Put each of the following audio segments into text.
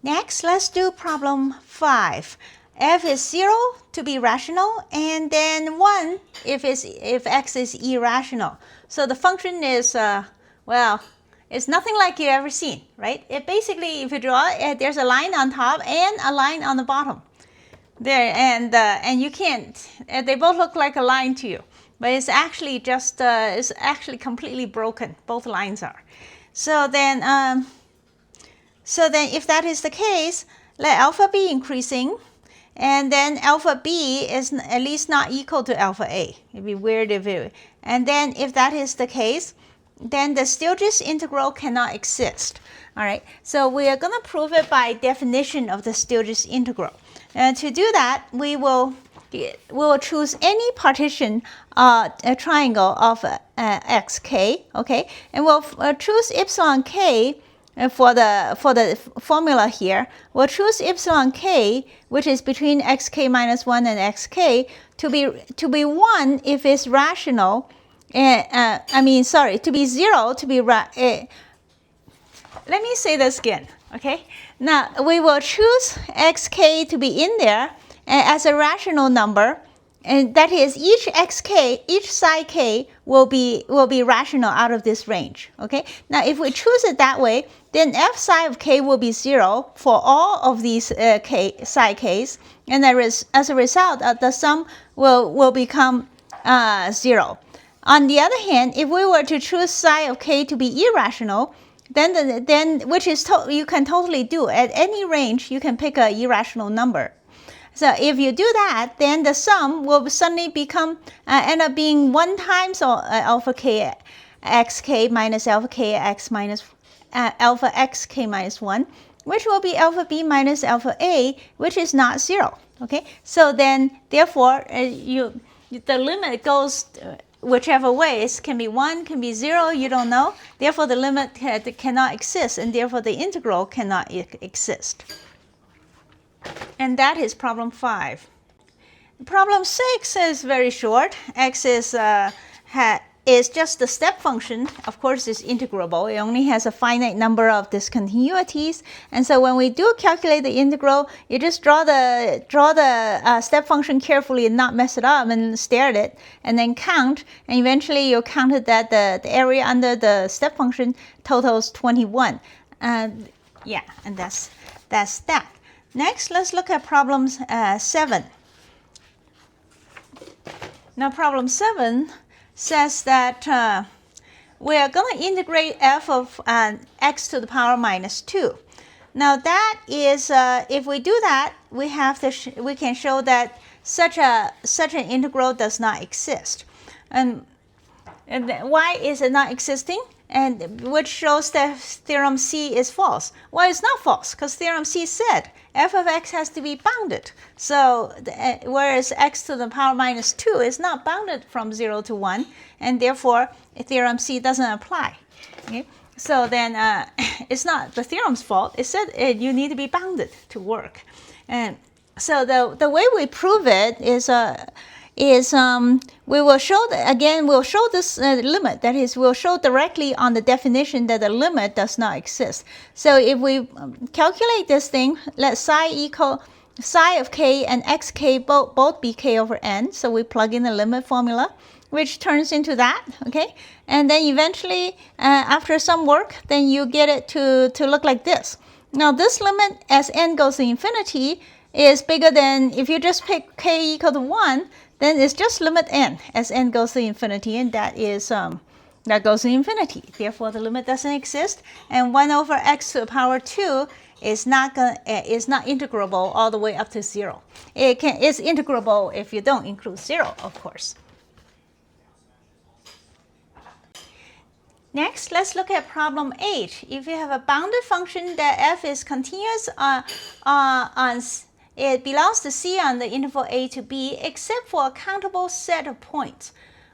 Next, let's do problem 5. F is 0 to be rational, and then 1 if x is irrational. So the function is, well, it's nothing like you've ever seen, right? It basically, if you draw it, there's a line on top and a line on the bottom. There, and you can't, they both look like a line to you, but it's actually just, it's actually completely broken. Both lines are. So then if that is the case, let alpha be increasing, and then alpha b is at least not equal to alpha a. It'd be weird if it, and then if that is the case, then the Stieltjes integral cannot exist. All right, so we are going to prove it by definition of the Stieltjes integral. And to do that, we will choose any partition, a triangle of xk, okay, and we'll choose epsilon k. For the formula here, we'll choose epsilon k, which is between xk minus 1 and xk, to be 1 if it's rational. To be 0 to be let me say this again, okay? Now we will choose xk to be in there as a rational number, and that is each psi k will be rational out of this range. Okay. Now, if we choose it that way, then f psi of k will be 0 for all of these psi k's, and as a result, the sum will become 0. On the other hand, if we were to choose psi of k to be irrational, then which is you can totally do at any range, you can pick an irrational number. So if you do that, then the sum will suddenly become, end up being 1 times alpha k xk minus alpha k x minus alpha xk minus 1, which will be alpha b minus alpha a, which is not 0. Okay, so then therefore the limit goes whichever way. It can be 1, can be 0, you don't know. Therefore the limit cannot exist, and therefore the integral cannot exist. And that is problem 5. Problem 6 is very short. X is just the step function. Of course, it's integrable. It only has a finite number of discontinuities. And so when we do calculate the integral, you just draw the step function carefully and not mess it up, and stare at it, and then count. And eventually you'll count it that the area under the step function totals 21. Yeah, and that's that. Next, let's look at problem 7. Now, problem 7 says that we are going to integrate f of x to the power minus 2. Now, that is, if we do that, we can show that such an integral does not exist. And why is it not existing? And which shows that theorem C is false. Well, it's not false, because theorem C said f of x has to be bounded. So whereas x to the power minus 2 is not bounded from 0 to 1, and therefore theorem C doesn't apply. Okay? So then it's not the theorem's fault. It said you need to be bounded to work. And so the way we prove it is we will show we'll show this limit. That is, we'll show directly on the definition that the limit does not exist. So if we calculate this thing, let psi equal psi of k and xk both be k over n. So we plug in the limit formula, which turns into that. Okay, and then eventually, after some work, then you get it to look like this. Now this limit as n goes to infinity is bigger than, if you just pick k equal to 1, then it's just limit n as n goes to infinity, and that is that goes to infinity. Therefore, the limit doesn't exist, and 1 over x to the power 2 is not integrable all the way up to 0. It's integrable if you don't include 0, of course. Next, let's look at problem 8. If you have a bounded function that f is continuous it belongs to C on the interval a to b, except for a countable set of points.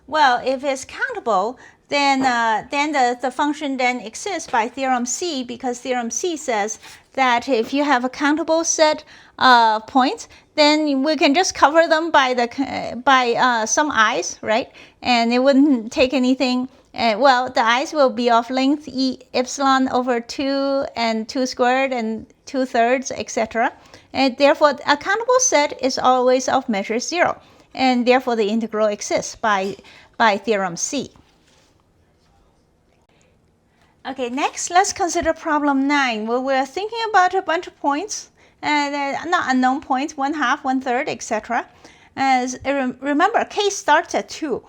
Well, if it's countable, then the function then exists by theorem C, because theorem C says that if you have a countable set of points, then we can just cover them by some i's, right? And it wouldn't take anything well, the i's will be of length epsilon over 2 and 2 squared and 2/3, etc. And therefore, the accountable set is always of measure 0. And therefore, the integral exists by theorem C. Okay, next, let's consider problem 9, where we're thinking about a bunch of points, not unknown points, 1/2, 1/3, etc. Remember, k starts at 2.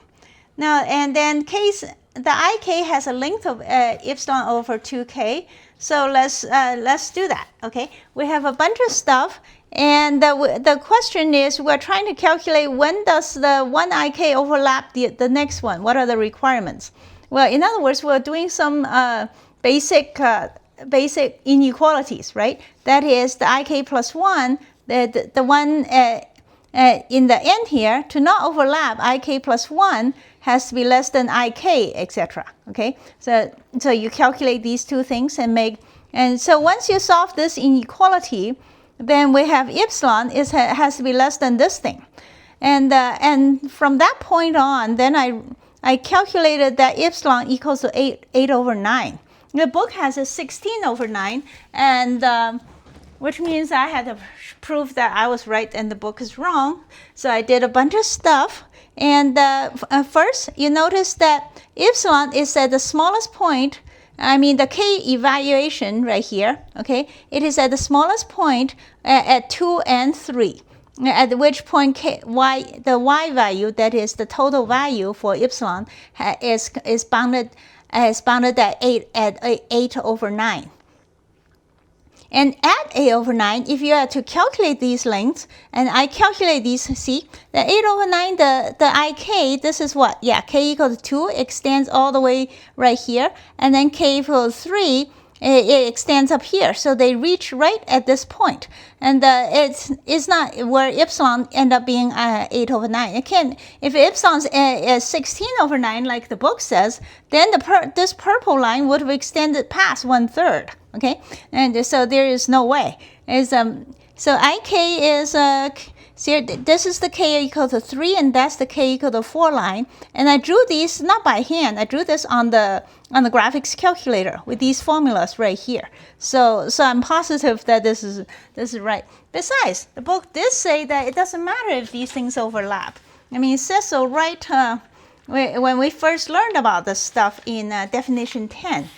Now, and then the ik has a length of epsilon over 2k. So let's do that. Okay, we have a bunch of stuff, and the question is, we're trying to calculate when does the one ik overlap the next one. What are the requirements? Well, in other words, we're doing some basic inequalities, right? That is, the ik plus 1, the one in the end here, to not overlap, ik plus 1 has to be less than ik, etc. Okay, so you calculate these two things and so once you solve this inequality, then we have epsilon has to be less than this thing, and from that point on, then I calculated that epsilon equals to 8 over 9. The book has a 16 over 9, and which means I had to prove that I was right and the book is wrong. So I did a bunch of stuff. And first, you notice that epsilon is at the smallest point. I mean, the k evaluation right here, okay? It is at the smallest point at 2 and 3. At which point the y value, that is the total value for epsilon, is bounded at 8 over 9. And at 8 over 9, if you are to calculate these lengths, and I calculate these, see, the 8 over 9, the ik, this is what? Yeah, k equals 2 extends all the way right here, and then k equals 3, it extends up here. So they reach right at this point. And it's not where epsilon end up being 8 over 9. It can, if epsilon is 16 over 9, like the book says, then this purple line would have extended past 1/3. Okay, and so there is no way. So ik is see, this is the k equal to 3, and that's the k equal to 4 line. And I drew these not by hand. I drew this on the graphics calculator with these formulas right here. So I'm positive that this is right. Besides, the book did say that it doesn't matter if these things overlap. I mean, it says so right when we first learned about this stuff in definition 10.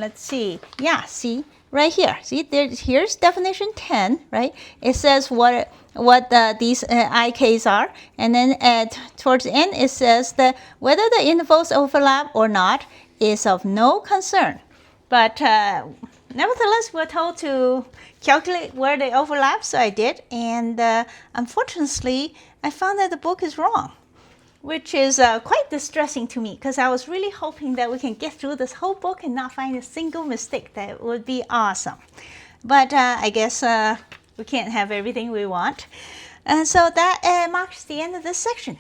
Let's see. Yeah, see right here. See, here's definition 10, right? It says what these IKs are, and then towards the end it says that whether the intervals overlap or not is of no concern. But nevertheless, we're told to calculate where they overlap, so I did, and unfortunately, I found that the book is wrong, which is quite distressing to me, because I was really hoping that we can get through this whole book and not find a single mistake. That would be awesome. But I guess we can't have everything we want. So that marks the end of this section.